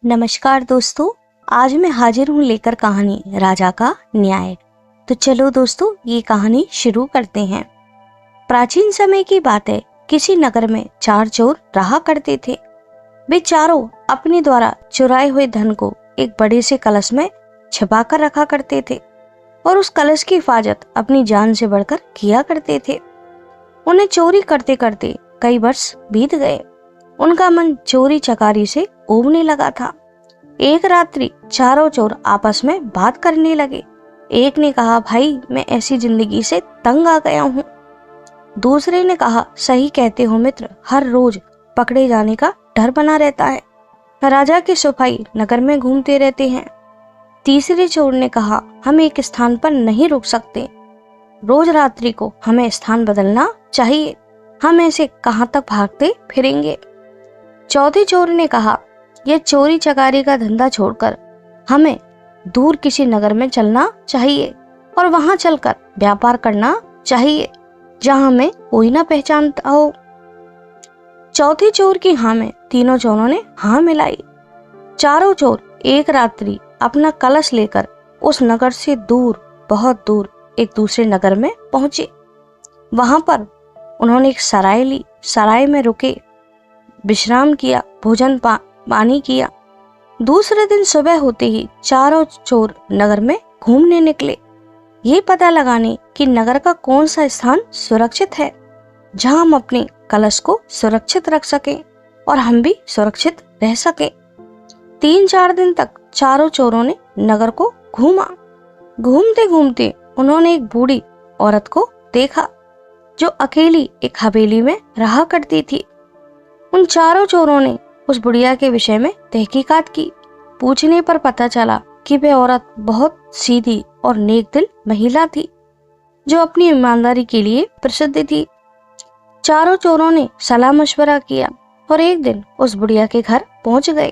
नमस्कार दोस्तों। आज मैं हाजिर हूँ लेकर कहानी राजा का न्याय। तो चलो दोस्तों, ये कहानी शुरू करते हैं। प्राचीन समय की बात है। किसी नगर में 4 चोर रहा करते थे। वे चारों अपने द्वारा चुराए हुए धन को एक बड़े से कलश में छिपा कर रखा करते थे और उस कलश की हिफाजत अपनी जान से बढ़कर किया करते थे। उन्हें चोरी करते करते कई वर्ष बीत गए। उनका मन चोरी चकारी से ऊबने लगा था। एक रात्रि चारों चोर आपस में बात करने लगे। एक ने कहा, भाई मैं ऐसी जिंदगी से तंग आ गया हूँ। दूसरे ने कहा, सही कहते हो मित्र, हर रोज पकड़े जाने का डर बना रहता है। राजा के सिपाही नगर में घूमते रहते हैं। तीसरे चोर ने कहा, हम एक स्थान पर नहीं रुक सकते, रोज रात्रि को हमें स्थान बदलना चाहिए। हम ऐसे कहाँ तक भागते फिरेंगे। चौथे चोर ने कहा, यह चोरी चकारी का धंधा छोड़कर हमें दूर किसी नगर में चलना चाहिए और वहां चलकर व्यापार करना चाहिए जहां हमें कोई ना पहचानता हो। चौथे चोर की हाँ में तीनों चोरों ने हाँ मिलाई। चारों चोर एक रात्रि अपना कलश लेकर उस नगर से दूर, बहुत दूर एक दूसरे नगर में पहुंचे। वहां पर उन्होंने एक सराय ली। सराय में रुके, विश्राम किया, भोजन पानी किया। दूसरे दिन सुबह होते ही चारों चोर नगर में घूमने निकले, ये पता लगाने कि नगर का कौन सा स्थान सुरक्षित है जहां हम अपने कलश को सुरक्षित रख सकें और हम भी सुरक्षित रह सकें। 3-4 दिन तक चारों चोरों ने नगर को घूमा। घूमते घूमते उन्होंने एक बूढ़ी औरत को देखा जो अकेली एक हवेली में रहा करती थी। उन चारों चोरों ने उस बुढ़िया के विषय में तहकीकात की। पूछने पर पता चला कि वह औरत बहुत सीधी और नेक दिल महिला थी जो अपनी ईमानदारी के लिए प्रसिद्ध थी। चारों चोरों ने सलाह मशवरा किया और एक दिन उस बुढ़िया के घर पहुंच गए।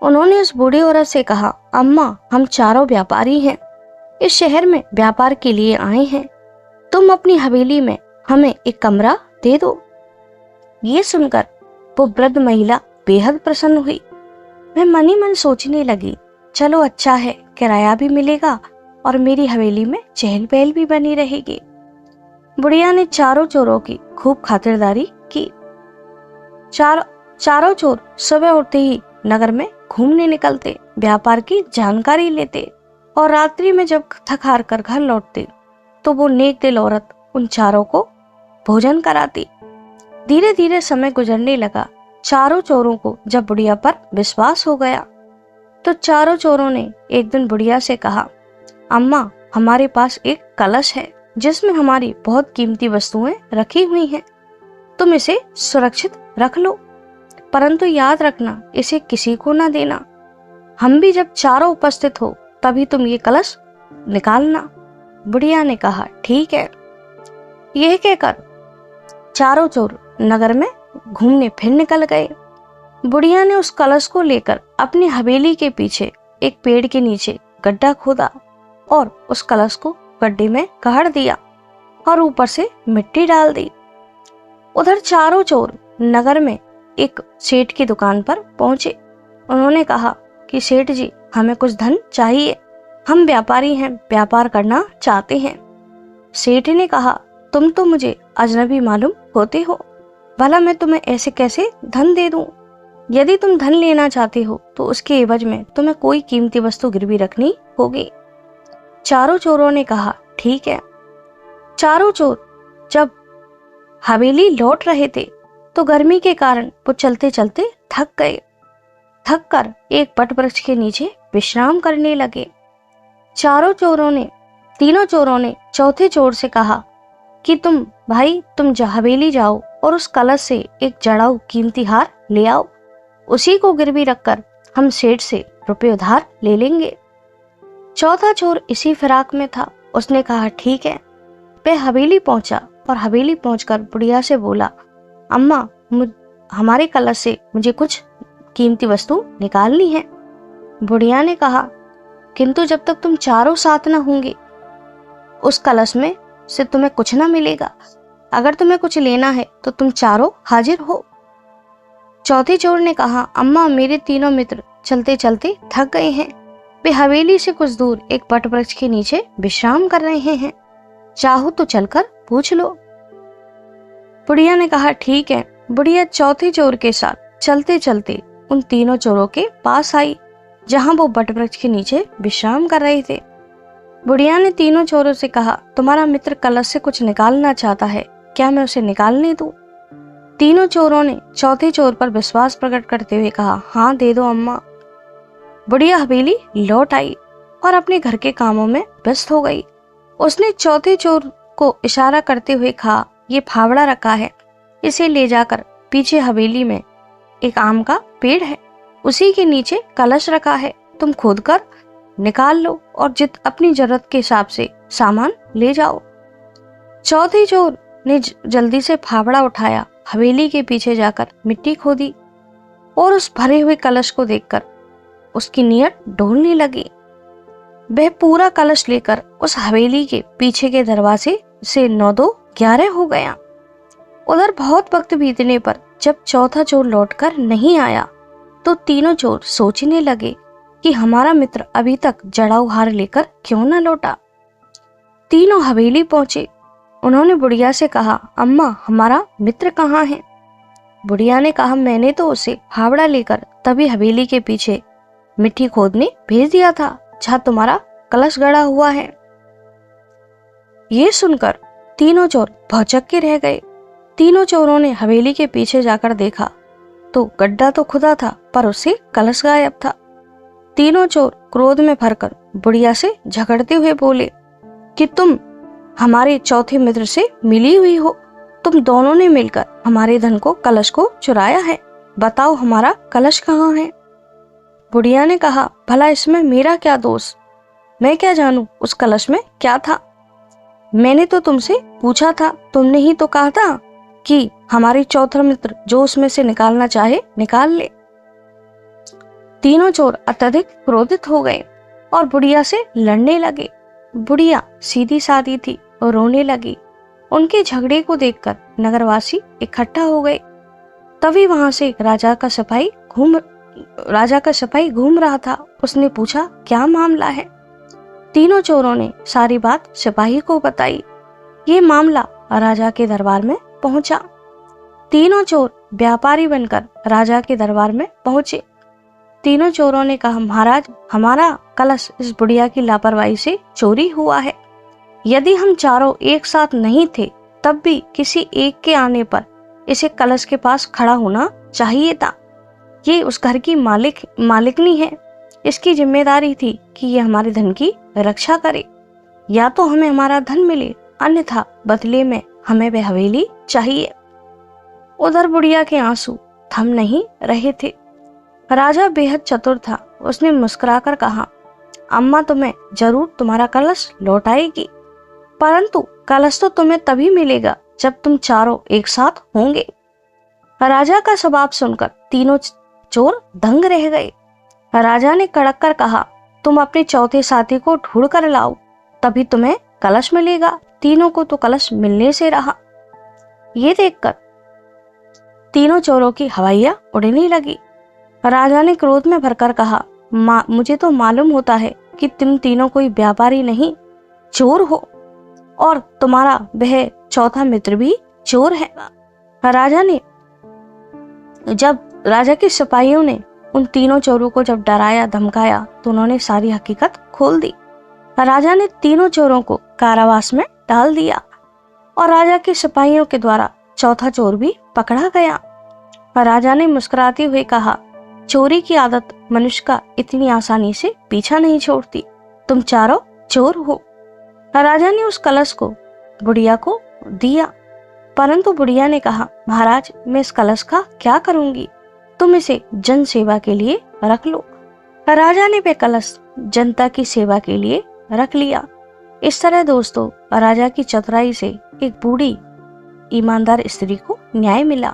उन्होंने उस बूढ़ी औरत से कहा, अम्मा, हम चारों व्यापारी हैं, इस शहर में व्यापार के लिए आए हैं। तुम अपनी हवेली में हमें एक कमरा दे दो। ये सुनकर वो वृद्ध महिला बेहद प्रसन्न हुई। मैं मन ही मन सोचने लगी, चलो अच्छा है, किराया भी मिलेगा और मेरी हवेली में चहल पहल भी बनी रहेगी। बुढ़िया ने चारों चोरों की खूब खातिरदारी की। चारों चोर सुबह उठते ही नगर में घूमने निकलते, व्यापार की जानकारी लेते और रात्रि में जब थक हार कर घर लौटते तो वो नेक दिल औरत उन चारों को भोजन कराती। धीरे धीरे समय गुजरने लगा। चारों चोरों को जब बुढ़िया पर विश्वास हो गया तो चारों चोरों ने एक दिन बुढ़िया से कहा, अम्मा, हमारे पास एक कलश है जिसमें हमारी बहुत कीमती वस्तुएं रखी हुई हैं। तुम इसे सुरक्षित रख लो, परंतु याद रखना इसे किसी को ना देना। हम भी जब चारों उपस्थित हो तभी तुम ये कलश निकालना। बुढ़िया ने कहा, ठीक है। यह कहकर चारों चोर नगर में घूमने फिर निकल गए। बुढ़िया ने उस कलश को लेकर अपनी हवेली के पीछे एक पेड़ के नीचे गड्ढा खोदा और उस कलश को गड्ढे में गाड़ दिया और ऊपर से मिट्टी डाल दी। उधर चारों चोर नगर में एक सेठ की दुकान पर पहुंचे। उन्होंने कहा कि सेठ जी, हमें कुछ धन चाहिए, हम व्यापारी हैं, व्यापार करना चाहते हैं। सेठ ने कहा, तुम तो मुझे अजनबी मालूम होते हो, भला मैं तुम्हें ऐसे कैसे धन दे दूं? यदि तुम धन लेना चाहते हो तो उसके एवज में तुम्हें कोई कीमती वस्तु गिरवी रखनी होगी। चारों चोरों ने कहा, ठीक है। चारों चोर जब हवेली लौट रहे थे तो गर्मी के कारण वो चलते चलते थक गए। थक कर एक बट वृक्ष के नीचे विश्राम करने लगे। तीनों चोरों ने चौथे चोर से कहा कि तुम हवेली जाओ और उस कलश से एक जड़ाऊ कीमती हार ले आओ, उसी को गिरवी रखकर हम सेठ से रुपए उधार ले लेंगे। चौथा चोर इसी फिराक में था। उसने कहा, ठीक है। वह हवेली पहुंचा और हवेली पहुंचकर बुढ़िया से बोला, अम्मा, हमारे कलश से मुझे कुछ कीमती वस्तु निकालनी है। बुढ़िया ने कहा, किंतु जब तक तुम चारों साथ न होंगे उस कलश में से तुम्हें कुछ ना मिलेगा। अगर तुम्हें कुछ लेना है तो तुम चारों हाजिर हो। चौथे चोर ने कहा, अम्मा मेरे तीनों मित्र चलते चलते थक गए हैं। वे हवेली से कुछ दूर एक वट वृक्ष के नीचे विश्राम कर रहे हैं, चाहो तो चलकर पूछ लो। बुढ़िया ने कहा, ठीक है। बुढ़िया चौथे चोर के साथ चलते चलते उन तीनों चोरों के पास आई जहां वो वट वृक्ष के नीचे विश्राम कर रहे थे। बुढ़िया ने तीनों चोरों से कहा, तुम्हारा मित्र कलश से कुछ निकालना चाहता है, क्या मैं उसे निकालने दूं? तीनों चोरों ने चौथे चोर पर विश्वास प्रकट करते हुए कहा, हाँ दे दो अम्मा। बुढ़िया हवेली लौट आई और अपने घर के कामों में व्यस्त हो गई। उसने चौथे चोर को इशारा करते हुए कहा, ये फावड़ा रखा है, इसे ले जाकर पीछे हवेली में एक आम का पेड़ है, उसी के नीचे कलश रखा है, तुम खोद कर निकाल लो और अपनी जरूरत के हिसाब से सामान ले जाओ। चौथे चोर ने जल्दी से फावड़ा उठाया, हवेली के पीछे जाकर मिट्टी खोदी और उस भरे हुए कलश को देखकर उसकी नीयत डोलने लगी। वह पूरा कलश लेकर उस हवेली के पीछे के दरवाजे से 9-2-11 हो गया। उधर बहुत वक्त बीतने पर जब चौथा चोर लौटकर नहीं आया तो तीनों चोर सोचने लगे कि हमारा मित्र अभी तक जड़ाऊ हार लेकर क्यों न लौटा। तीनों हवेली पहुंचे। उन्होंने बुढ़िया से कहा, अम्मा हमारा मित्र कहाँ है? बुढ़िया ने कहा, मैंने तो उसे फावड़ा लेकर तभी हवेली के पीछे मिट्टी खोदने भेज दिया था जहाँ तुम्हारा कलश गड़ा हुआ है। ये सुनकर तीनों चोर भौचक्के रह गए। तीनों चोरों ने हवेली के पीछे जाकर देखा तो गड्ढा तो खुदा था पर उससे कलश गायब था। तीनों चोर क्रोध में भरकर बुढ़िया से झगड़ते हुए बोले कि तुम हमारे चौथे मित्र से मिली हुई हो, तुम दोनों ने मिलकर हमारे धन को कलश को चुराया है, बताओ हमारा कलश कहाँ है? बुढ़िया ने कहा, भला इसमें मेरा क्या दोष, मैं क्या जानूं उस कलश में क्या था? मैंने तो तुमसे पूछा था, तुमने ही तो कहा था कि हमारी चौथा मित्र जो उसमें से निकालना चाहे निकाल ले। तीनों चोर अत्यधिक क्रोधित हो गए और बुढ़िया से लड़ने लगे। बुढ़िया सीधी सादी थी और रोने लगी। उनके झगड़े को देखकर नगरवासी इकट्ठा हो गए। तभी वहां से एक राजा का सिपाही घूम रहा था। उसने पूछा, क्या मामला है? तीनों चोरों ने सारी बात सिपाही को बताई। ये मामला राजा के दरबार में पहुंचा। तीनों चोर व्यापारी बनकर राजा के दरबार में पहुंचे। तीनों चोरों ने कहा, महाराज हमारा कलश इस बुढ़िया की लापरवाही से चोरी हुआ है। यदि हम चारों एक साथ नहीं थे तब भी किसी एक के आने पर इसे कलश के पास खड़ा होना चाहिए था। ये उस घर की मालिकनी है, इसकी जिम्मेदारी थी कि ये हमारे धन की रक्षा करे। या तो हमें हमारा धन मिले, अन्यथा बदले में हमें वह हवेली चाहिए। उधर बुढ़िया के आंसू थम नहीं रहे थे। राजा बेहद चतुर था। उसने मुस्कुराकर कहा, अम्मा तुम्हें जरूर तुम्हारा कलश लौटाएगी, परंतु कलश तो तुम्हें तभी मिलेगा जब तुम चारों एक साथ होंगे। राजा का जवाब सुनकर तीनों चोर दंग रह गए। राजा ने कड़क कर कहा, तुम अपने चौथे साथी को ढूंढ कर लाओ, तभी तुम्हें कलश मिलेगा। तीनों को तो कलश मिलने से रहा। ये देखकर तीनों चोरों की हवाइयां उड़ने लगी। राजा ने क्रोध में भरकर कहा, मुझे तो मालूम होता है कि तुम तीनों कोई व्यापारी नहीं चोर हो और तुम्हारा वह चौथा मित्र भी चोर है। राजा के सिपाहियों ने उन तीनों चोरों को जब डराया धमकाया तो उन्होंने सारी हकीकत खोल दी। राजा ने तीनों चोरों को कारावास में डाल दिया और राजा के सिपाहियों के द्वारा चौथा चोर भी पकड़ा गया। राजा ने मुस्कुराते हुए कहा, चोरी की आदत मनुष्य का इतनी आसानी से पीछा नहीं छोड़ती, तुम चारों चोर हो। राजा ने उस कलश को बुढ़िया को दिया, परंतु बुढ़िया ने कहा, महाराज मैं इस कलश का क्या करूंगी, तुम इसे जन सेवा के लिए रख लो। राजा ने वह कलश जनता की सेवा के लिए रख लिया। इस तरह दोस्तों राजा की चतुराई से एक बूढ़ी ईमानदार स्त्री को न्याय मिला।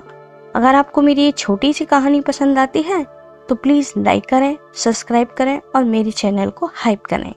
अगर आपको मेरी ये छोटी सी कहानी पसंद आती है तो प्लीज लाइक करें, सब्सक्राइब करें और मेरे चैनल को हाइप करें।